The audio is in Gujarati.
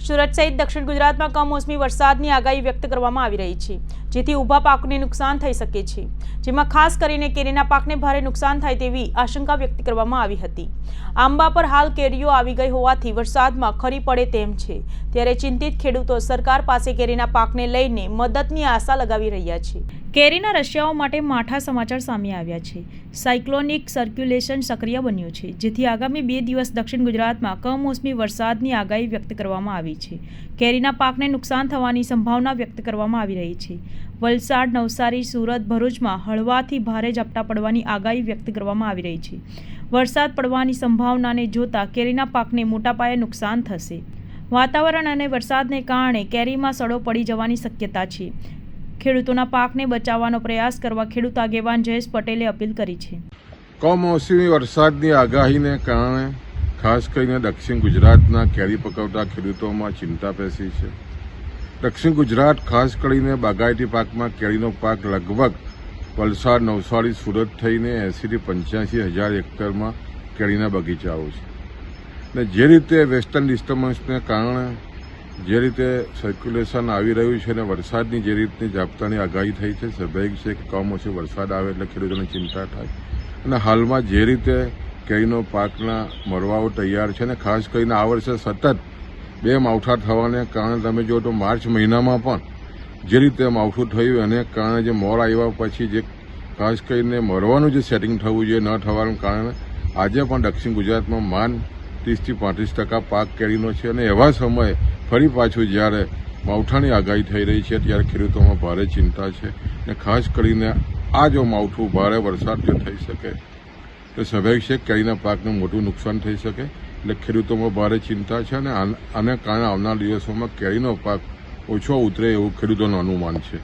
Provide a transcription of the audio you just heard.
સુરત સહિત દક્ષિણ ગુજરાતમાં કમોસમી વરસાદની આગાહી વ્યક્ત કરવામાં આવી રહી છે, જેથી ઊભા પાકને નુકસાન થઈ શકે છે, જેમાં ખાસ કરીને કેરીના પાકને ભારે નુકસાન થાય તેવી આશંકા વ્યક્ત કરવામાં આવી હતી। આંબા પર હાલ કેરીઓ આવી ગઈ હોવાથી વરસાદમાં ખરી પડે તેમ છે, ત્યારે ચિંતિત ખેડૂતો સરકાર પાસે કેરીના પાકને લઈને મદદની આશા લગાવી રહ્યા છે। કેરીના રશિયાઓ માટે માઠા સમાચાર સામે આવ્યા છે। સાયક્લોનિક સર્ક્યુલેશન સક્રિય બન્યું છે, જેથી આગામી 2 દિવસ દક્ષિણ ગુજરાતમાં કમોસમી વરસાદની આગાહી વ્યક્ત કરવામાં આવી છે। કેરીના પાકને નુકસાન થવાની સંભાવના વ્યક્ત કરવામાં આવી રહી છે। વલસાડ, નવસારી, સુરત, ભરૂચમાં હળવાથી ભારે ઝાપટા પડવાની આગાહી વ્યક્ત કરવામાં આવી રહી છે। વરસાદ પડવાની સંભાવનાને જોતા કેરીના પાકને મોટા પાયે નુકસાન થશે। વાતાવરણ અને વરસાદને કારણે કેરીમાં સડો પડી જવાની શક્યતા છે। ખેડૂતોના પાકને બચાવવાનો પ્રયાસ કરવા ખેડૂત આગેવાન જયેશ પટેલે અપીલ કરી છે। કમોસમી વરસાદની આગાહીને કારણે ખાસ કરીને દક્ષિણ ગુજરાતના કેરી પકવતા ખેડૂતોમાં ચિંતા પેસી છે। દક્ષિણ ગુજરાત ખાસ કરીને બાગાયતી પાકમાં કેરીનો પાક લગભગ વલસાડ, નવસારી, સુરત થઈને 80 થી 85 હજાર હેક્ટરમાં કેરીના બગીચાઓ છે, ને જે રીતે વેસ્ટર્ન ડિસ્ટર્બન્સને કારણે જે રીતે સર્ક્યુલેશન આવી રહ્યું છે અને વરસાદની જે રીતની ઝાપટાની આગાહી થઈ છે, સ્વાભાવિક છે કે કમોસમી વરસાદ આવે એટલે ખેડૂતોને ચિંતા થાય। અને હાલમાં જે રીતે કેરીનો પાકના મરવાઓ તૈયાર છે, ને ખાસ કરીને આ વર્ષે સતત 2 માવઠા થવાને કારણે તમે જો તો માર્ચ મહિનામાં પણ જે રીતે માવઠું થયું એને કારણે જે મોર આવ્યા પછી જે ખાસ કરીને મરવાનું જે સેટિંગ થવું જોઈએ ન થવાને કારણે આજે પણ દક્ષિણ ગુજરાતમાં માંડ 30 થી 35% પાક કેરીનો છે। અને એવા સમયે ફરી પાછું જ્યારે માવઠાની આગાહી થઈ રહી છે ત્યારે ખેડૂતોમાં ભારે ચિંતા છે, અને ખાસ કરીને આ જો માવઠું ભારે વરસાદ જો થઈ શકે તો સ્વાભાવિક છે કેરીના પાકને મોટું નુકસાન થઈ શકે, એટલે ખેડૂતોમાં ભારે ચિંતા છે। અને આને કારણે આવનાર દિવસોમાં કેરીનો પાક ઓછો ઉતરે એવું ખેડૂતોનું અનુમાન છે।